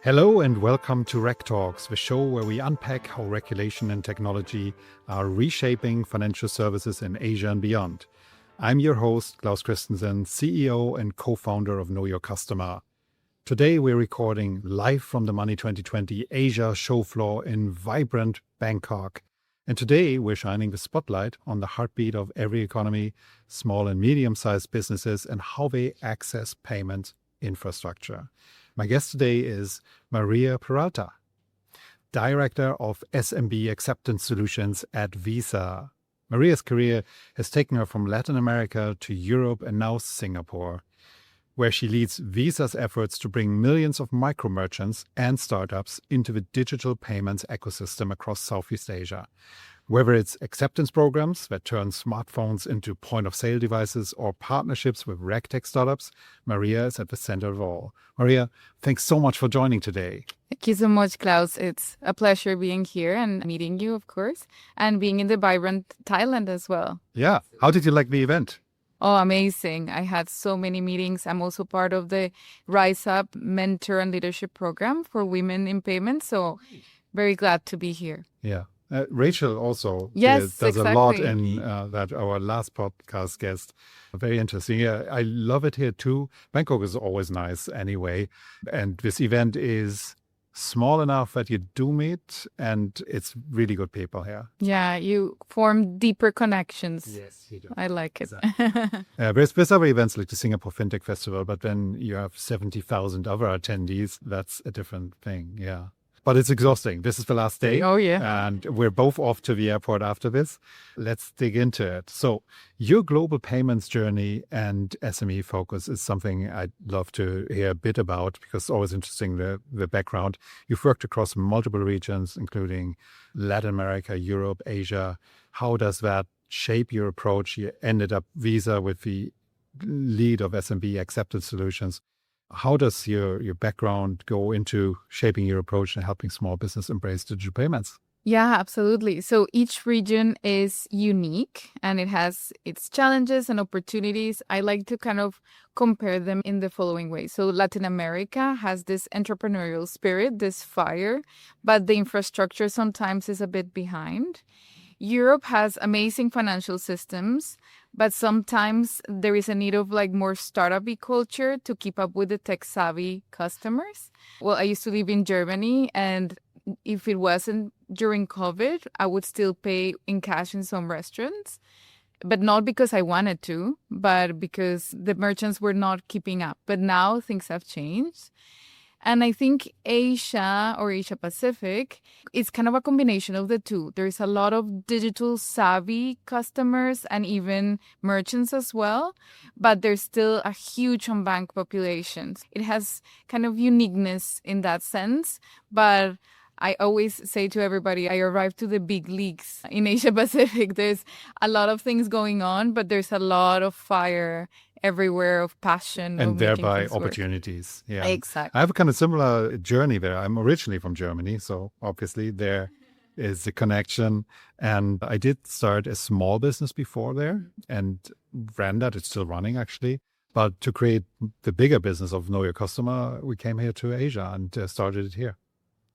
Hello and welcome to RegTalks, the show where we unpack how regulation and technology are reshaping financial services in Asia and beyond. I'm your host, Klaus Christensen, CEO and co-founder of Know Your Customer. Today we're recording live from the Money 2020 Asia show floor in vibrant Bangkok. And today we're shining the spotlight on the heartbeat of every economy, small and medium-sized businesses, and how they access payment infrastructure. My guest today is Maria Peralto, Director of SMB Acceptance Solutions at Visa. Maria's career has taken her from Latin America to Europe and now Singapore, where she leads Visa's efforts to bring millions of micro merchants and startups into the digital payments ecosystem across Southeast Asia. Whether it's acceptance programs that turn smartphones into point-of-sale devices or partnerships with RegTech startups, Maria is at the center of all. Maria, thanks so much for joining today. Thank you so much, Klaus. It's a pleasure being here and meeting you, of course, and being in the vibrant Thailand as well. Yeah. How did you like the event? Oh, amazing. I had so many meetings. I'm also part of the Rise Up Mentor and Leadership Program for women in payments. So very glad to be here. Yeah. Rachel also does a lot in that, our last podcast guest. Very interesting. Yeah, I love it here too. Bangkok is always nice anyway. And this event is small enough that you do meet, and it's really good people here. Yeah, you form deeper connections. Yes, you do. I like it. Exactly. There's other events like the Singapore FinTech Festival, but then you have 70,000 other attendees. That's a different thing. Yeah. But it's exhausting. This is the last day. Oh, yeah. And we're both off to the airport after this. Let's dig into it. So your global payments journey and SME focus is something I'd love to hear a bit about, because it's always interesting, the background. You've worked across multiple regions, including Latin America, Europe, Asia. How does that shape your approach? You ended up Visa with the lead of SMB Acceptance Solutions. How does your background go into shaping your approach and helping small business embrace digital payments? Yeah, absolutely. So each region is unique and it has its challenges and opportunities. I like to kind of compare them in the following way. So Latin America has this entrepreneurial spirit, this fire, but the infrastructure sometimes is a bit behind. Europe has amazing financial systems, but sometimes there is a need of like more startup-y culture to keep up with the tech-savvy customers. Well, I used to live in Germany, and if it wasn't during COVID, I would still pay in cash in some restaurants, but not because I wanted to, but because the merchants were not keeping up. But now things have changed. And I think Asia or Asia Pacific is kind of a combination of the two. There's a lot of digital savvy customers and even merchants as well, but there's still a huge unbanked population. It has kind of uniqueness in that sense, but I always say to everybody, I arrived to the big leagues in Asia Pacific. There's a lot of things going on, but there's a lot of fire everywhere, of passion. And of thereby opportunities. Yeah, exactly. I have a kind of similar journey there. I'm originally from Germany, so obviously there is a connection. And I did start a small business before there and ran that. It's still running actually. But to create the bigger business of Know Your Customer, we came here to Asia and started it here.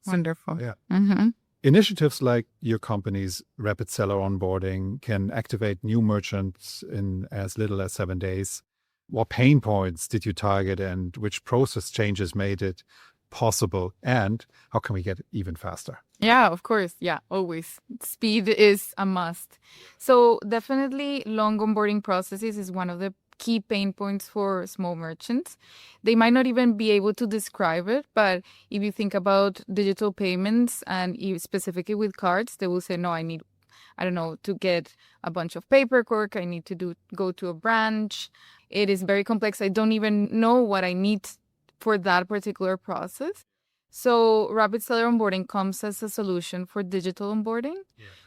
Wonderful. Yeah. Mm-hmm. Initiatives like your company's rapid seller onboarding can activate new merchants in as little as 7 days. What pain points did you target, and which process changes made it possible? And how can we get even faster? Yeah, of course. Yeah, always. Speed is a must. So definitely long onboarding processes is one of the key pain points for small merchants. They might not even be able to describe it, but if you think about digital payments and specifically with cards, they will say, no, I need, to get a bunch of paperwork. I need to go to a branch. It is very complex. I don't even know what I need for that particular process. So rapid seller onboarding comes as a solution for digital onboarding,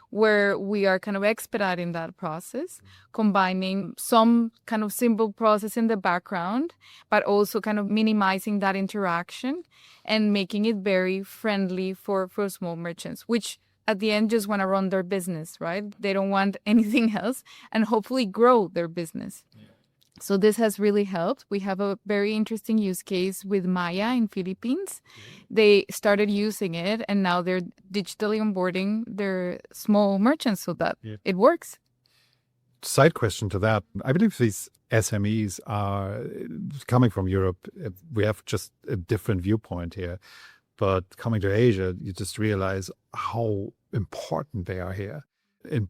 where we are kind of expediting that process, combining some kind of simple process in the background, but also kind of minimizing that interaction and making it very friendly for small merchants, which at the end just want to run their business, right? They don't want anything else and hopefully grow their business. Yeah. So this has really helped. We have a very interesting use case with Maya in Philippines. They started using it and now they're digitally onboarding their small merchants so that it works. Side question to that. I believe these SMEs are coming from Europe. We have just a different viewpoint here. But coming to Asia, you just realize how important they are here. In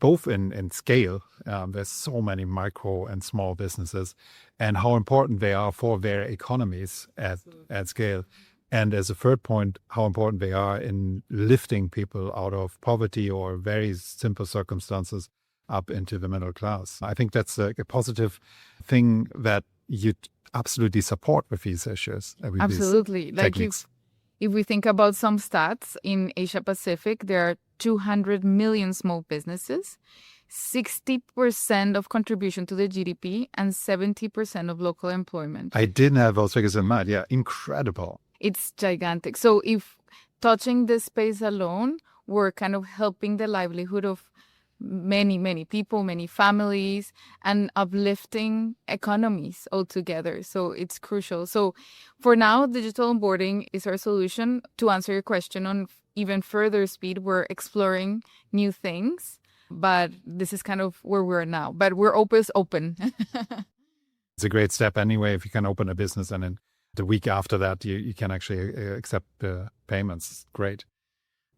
scale, there's so many micro and small businesses, and how important they are for their economies at scale. And as a third point, how important they are in lifting people out of poverty or very simple circumstances up into the middle class. I think that's a positive thing that you'd absolutely support with these issues. With Absolutely. These like techniques. if we think about some stats in Asia Pacific, there are 200 million small businesses, 60% of contribution to the GDP, and 70% of local employment. I didn't have those figures in mind. Yeah, incredible. It's gigantic. So if touching this space alone, we're kind of helping the livelihood of many, many people, many families, and uplifting economies altogether. So it's crucial. So for now, digital onboarding is our solution. To answer your question on even further speed, we're exploring new things, but this is kind of where we're now. But we're always open. It's a great step anyway. If you can open a business and then the week after that, you can actually accept payments. Great.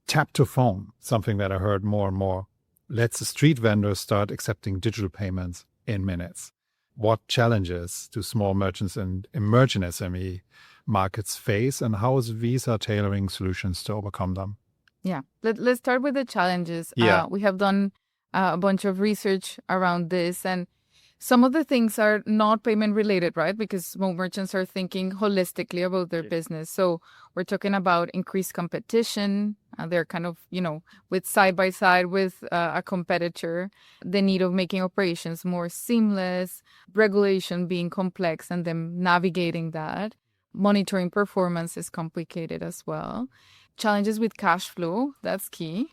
Tap to phone, something that I heard more and more, lets the street vendors start accepting digital payments in minutes. What challenges do small merchants and emerging SME markets face, and how is Visa tailoring solutions to overcome them? Yeah, let's start with the challenges. Yeah. We have done a bunch of research around this, and some of the things are not payment related, right? Because small merchants are thinking holistically about their business. So we're talking about increased competition. They're kind of, with side by side with a competitor, the need of making operations more seamless, regulation being complex and them navigating that. Monitoring performance is complicated as well. Challenges with cash flow, that's key.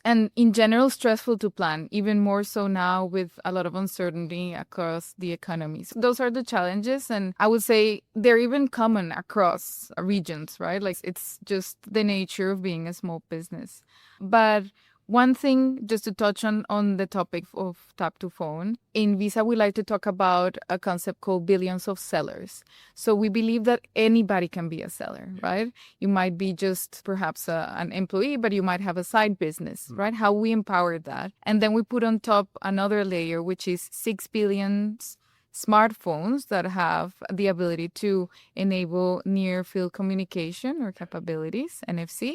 And in general, stressful to plan, even more so now with a lot of uncertainty across the economy. So those are the challenges. And I would say they're even common across regions, right? Like it's just the nature of being a small business. But one thing, just to touch on the topic of tap to phone, in Visa, we like to talk about a concept called billions of sellers. So we believe that anybody can be a seller, right? You might be just perhaps an employee, but you might have a side business, right? How we empower that. And then we put on top another layer, which is 6 billion smartphones that have the ability to enable near field communication or capabilities, NFC.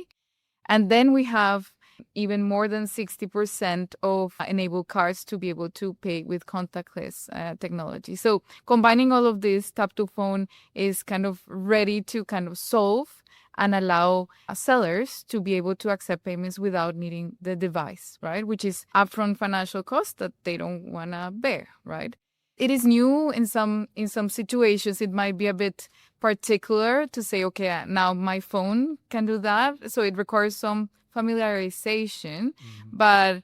And then we have even more than 60% of enabled cards to be able to pay with contactless technology. So combining all of this, tap to phone is kind of ready to kind of solve and allow sellers to be able to accept payments without needing the device, right? Which is upfront financial cost that they don't want to bear, right? It is new in some situations. It might be a bit particular to say, okay, now my phone can do that. So it requires some familiarization. But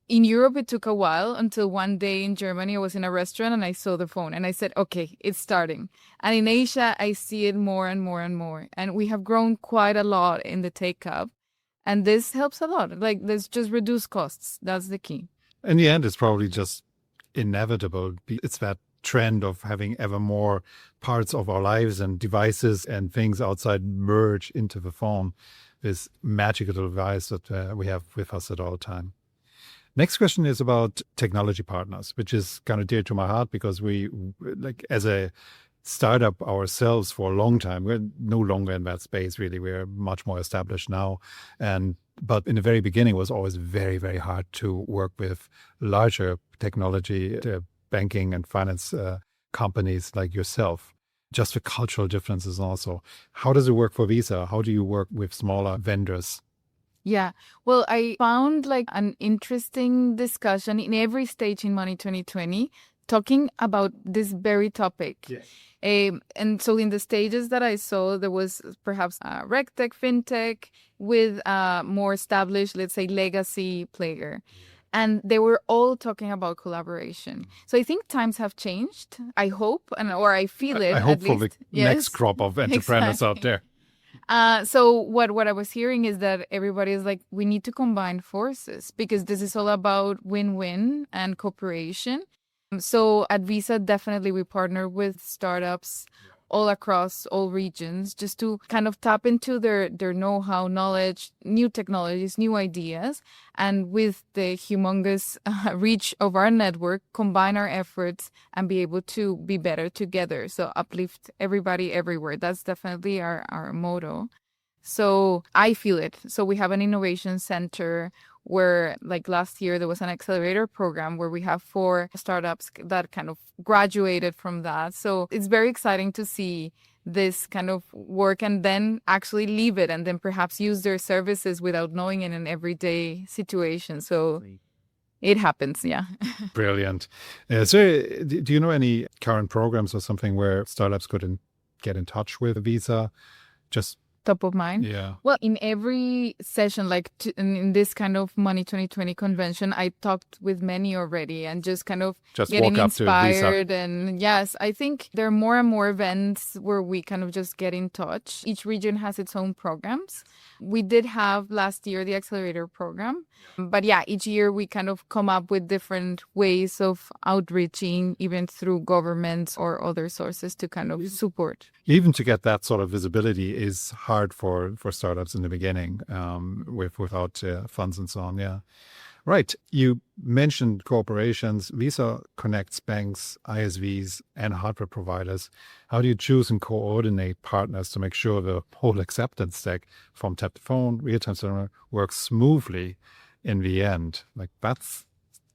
in Europe, it took a while until one day in Germany, I was in a restaurant and I saw the phone and I said, okay, it's starting. And in Asia, I see it more and more and more. And we have grown quite a lot in the take-up. And this helps a lot. Like, let's just reduce costs. That's the key. In the end, it's probably just inevitable. It's that trend of having ever more parts of our lives and devices and things outside merge into the phone. This magical device that we have with us at all time. Next question is about technology partners, which is kind of dear to my heart because we, like, as a startup ourselves for a long time, we're no longer in that space, really. We're much more established now. But in the very beginning, it was always very, very hard to work with larger technology, banking and finance companies like yourself. Just the cultural differences also. How does it work for Visa? How do you work with smaller vendors? Yeah, well, I found like an interesting discussion in every stage in Money 2020 talking about this very topic. Yes. And so in the stages that I saw, there was perhaps a RegTech, FinTech with a more established, let's say, legacy player. And they were all talking about collaboration. So I think times have changed. I hope, or I feel it I at hope for the least. next Yes, crop of entrepreneurs out exactly. there. So what I was hearing is that everybody is like, we need to combine forces because this is all about win-win and cooperation. So at Visa, definitely we partner with startups all across all regions just to kind of tap into their know-how, knowledge, new technologies, new ideas, and with the humongous reach of our network, combine our efforts and be able to be better together. So uplift everybody everywhere. That's definitely our motto. So I feel it. So we have an innovation center where, like last year, there was an accelerator program where we have 4 startups that kind of graduated from that. So it's very exciting to see this kind of work and then actually leave it and then perhaps use their services without knowing it in an everyday situation. So it happens, yeah. Brilliant. So, do you know any current programs or something where startups could get in touch with Visa? Just, Top of mind. yeah. Well, in every session, like in this kind of Money 2020 convention, I talked with many already and just kind of Just getting walk up to Visa. inspired. And yes, I think there are more and more events where we kind of just get in touch. Each region has its own programs. We did have last year the accelerator program. But yeah, each year we kind of come up with different ways of outreaching, even through governments or other sources to kind of support. Even to get that sort of visibility is hard for startups in the beginning, without funds and so on. Yeah. Right. You mentioned corporations. Visa connects banks, ISVs, and hardware providers. How do you choose and coordinate partners to make sure the whole acceptance stack from tap to phone, real-time settlement works smoothly in the end? Like, that's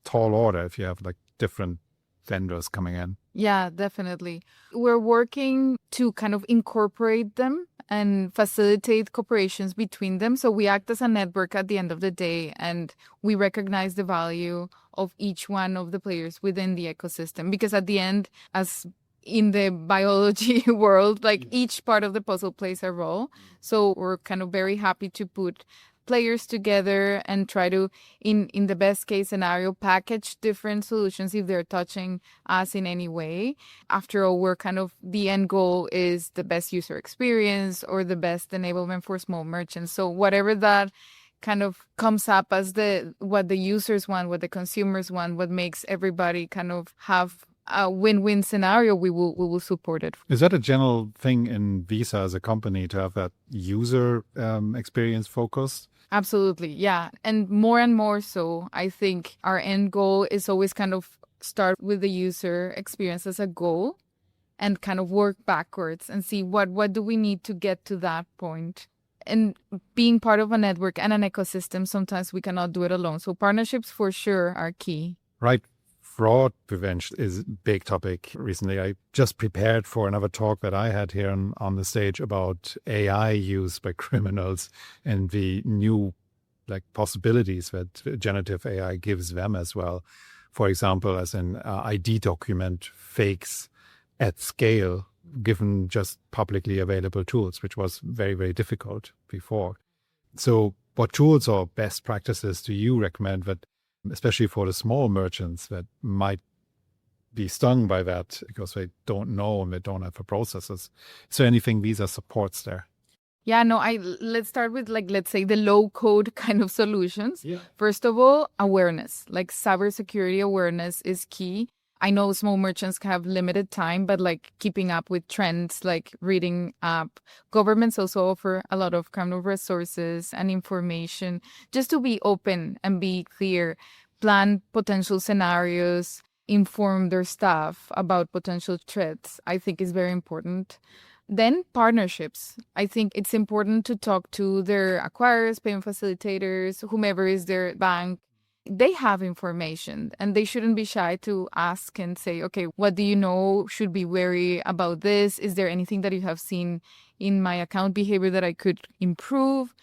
tall order if you have like different vendors coming in. Yeah, definitely. We're working to kind of incorporate them and facilitate cooperations between them. So we act as a network at the end of the day, and we recognize the value of each one of the players within the ecosystem. Because at the end, as in the biology world, like each part of the puzzle plays a role. So we're kind of very happy to put players together and try to, in the best case scenario, package different solutions if they're touching us in any way. After all, we're kind of, the end goal is the best user experience or the best enablement for small merchants. So whatever that kind of comes up as what the users want, what the consumers want, what makes everybody kind of have a win-win scenario, we will support it. Is that a general thing in Visa as a company to have that user experience focused? Absolutely, yeah. And more so, I think our end goal is always kind of start with the user experience as a goal and kind of work backwards and see what do we need to get to that point. And being part of a network and an ecosystem, sometimes we cannot do it alone. So partnerships for sure are key. Right. Fraud prevention is a big topic recently. I just prepared for another talk that I had here on the stage about AI use by criminals and the new possibilities that generative AI gives them as well. For example, as an ID document fakes at scale, given just publicly available tools, which was very, very difficult before. So what tools or best practices do you recommend that, especially for the small merchants that might be stung by that because they don't know and they don't have the processes? Is there anything Visa supports there? Yeah, no, let's start with let's say the low code kind of solutions. Yeah. First of all, awareness, like cybersecurity awareness is key. I know small merchants have limited time, but keeping up with trends, reading up. Governments also offer a lot of kind of resources and information just to be open and be clear, plan potential scenarios, inform their staff about potential threats, I think is very important. Then partnerships. I think it's important to talk to their acquirers, payment facilitators, whomever is their bank. They have information and they shouldn't be shy to ask and say, okay, what do you know? Should be wary about this? Is there anything that you have seen in my account behavior that I could improve?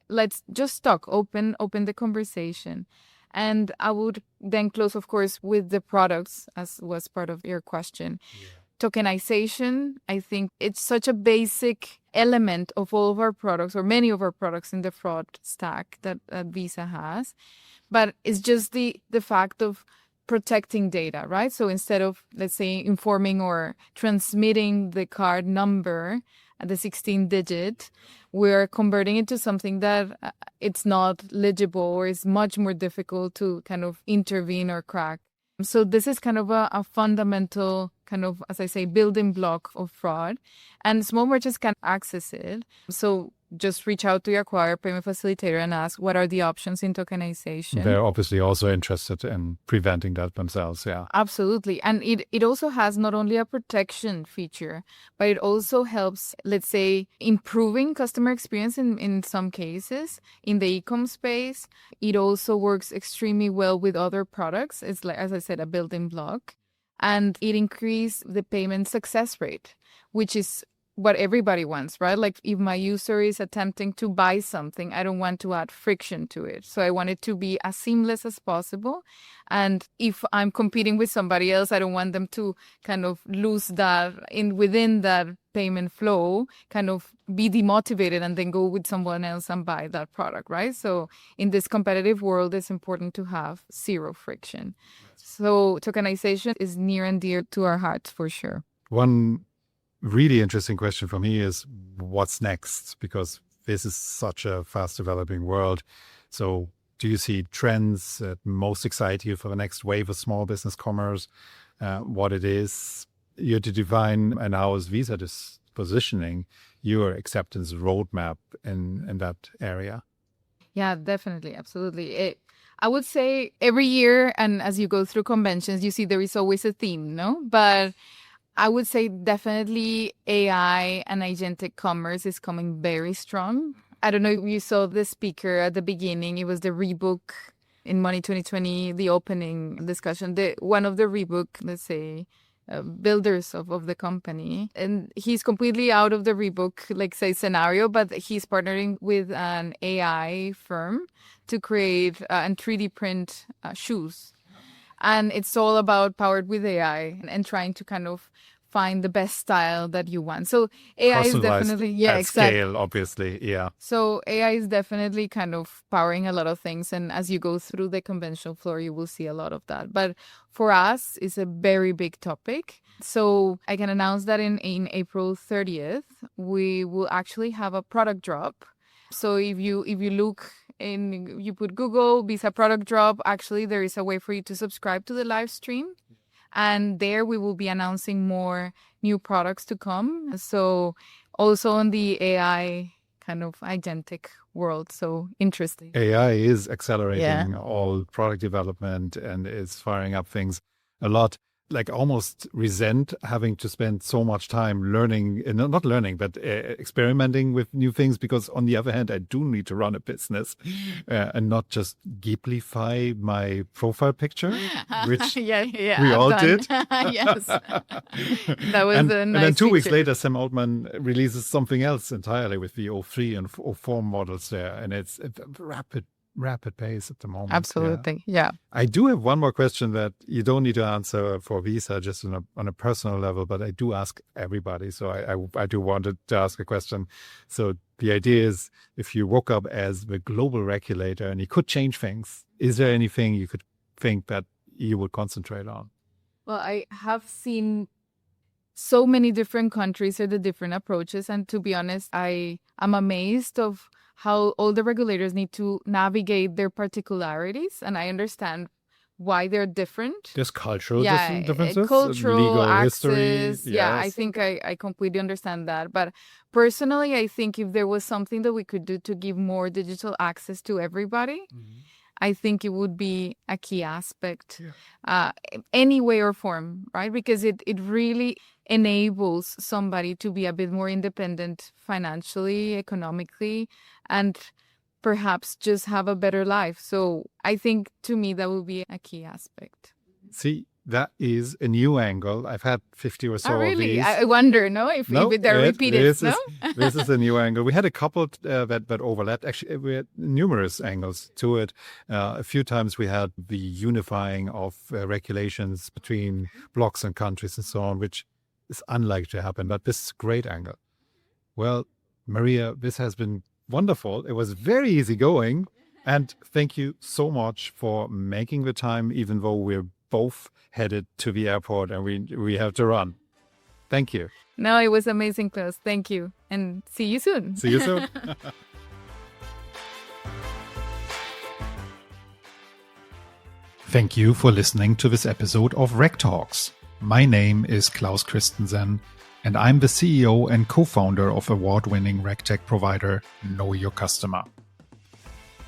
Let's just talk, open the conversation. And I would then close, of course, with the products, as was part of your question. Yeah. tokenization, I think it's such a basic element of all of our products, or many of our products in the fraud stack that Visa has. But it's just the fact of protecting data, right? So instead of, let's say, informing or transmitting the card number at the 16 digit, we're converting it to something that it's not legible or is much more difficult to kind of intervene or crack. So this is kind of a fundamental kind of, as I say, building block of fraud, and small merchants can access it. So just reach out to your acquirer payment facilitator and ask what are the options in tokenization. They're obviously also interested in preventing that themselves, yeah. Absolutely. And it also has not only a protection feature, but it also helps, let's say, improving customer experience in some cases. In the e-com space, it also works extremely well with other products. It's like, as I said, a building block. And it increases the payment success rate, which is what everybody wants, right? Like if my user is attempting to buy something, I don't want to add friction to it. So I want it to be as seamless as possible. And if I'm competing with somebody else, I don't want them to kind of lose that within that payment flow, kind of be demotivated and then go with someone else and buy that product, right? So in this competitive world, it's important to have zero friction. So tokenization is near and dear to our hearts for sure. One really interesting question for me is what's next? Because this is such a fast developing world. So do you see trends that most excite you for the next wave of small business commerce? What it is you're to define, and how is Visa is positioning your acceptance roadmap in that area? Yeah, definitely. Absolutely. I would say every year, and as you go through conventions, you see there is always a theme, no? But I would say definitely AI and agentic commerce is coming very strong. I don't know if you saw the speaker at the beginning. It was the Rebook in Money 2020, the opening discussion. One of the Rebook, let's say, builders of the company. And he's completely out of the Rebook, like say, scenario, but he's partnering with an AI firm to create and 3D print shoes. And it's all about powered with AI and trying to kind of find the best style that you want. So AI is definitely, at scale, obviously, yeah. So AI is definitely kind of powering a lot of things. And as you go through the conventional floor, you will see a lot of that. But for us, it's a very big topic. So I can announce that in April 30th, we will actually have a product drop. So if you look and you put Google Visa product drop, actually there is a way for you to subscribe to the live stream. And there we will be announcing more new products to come. So also on the AI kind of agentic world. So interesting. AI is accelerating all product development and is firing up things a lot. Like almost resent having to spend so much time learning, not learning, but experimenting with new things, because on the other hand, I do need to run a business and not just Ghiblify my profile picture, which we all did. Yes. That was a nice And then 2 feature. weeks later, Sam Altman releases something else entirely with the 03 and 04 models there. And it's a rapid pace at the moment. Absolutely. Yeah. I do have one more question that you don't need to answer for Visa, just on a personal level, but I do ask everybody. So I do want to ask a question. So the idea is, if you woke up as the global regulator and you could change things, is there anything you could think that you would concentrate on? Well, I have seen so many different countries or the different approaches. And to be honest, I am amazed of how all the regulators need to navigate their particularities. And I understand why they're different. There's cultural differences, cultural legal access. history. Yeah, yes. I think I completely understand that. But personally, I think if there was something that we could do to give more digital access to everybody, I think it would be a key aspect, any way or form, right? Because it really enables somebody to be a bit more independent financially, economically, and perhaps just have a better life. So I think to me that would be a key aspect. See, that is a new angle. I've had 50 or so really? of these. I wonder, if they're repeated, this is a new angle. We had a couple that overlapped. Actually, we had numerous angles to it. A few times we had the unifying of regulations between blocks and countries and so on, which is unlikely to happen, but this is a great angle. Well, Maria, this has been wonderful. It was very easy going. And thank you so much for making the time, even though we're both headed to the airport and we have to run. Thank you. No, it was amazing, Klaus. Thank you. And see you soon. See you soon. Thank you for listening to this episode of RegTalks. My name is Klaus Christensen, and I'm the CEO and co-founder of award-winning RegTech provider Know Your Customer.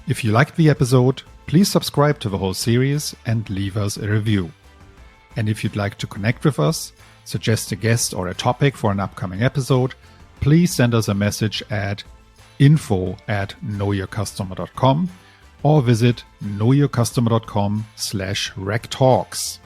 If you liked the episode, please subscribe to the whole series and leave us a review. And if you'd like to connect with us, suggest a guest or a topic for an upcoming episode, please send us a message at info@knowyourcustomer.com or visit knowyourcustomer.com/RegTalks.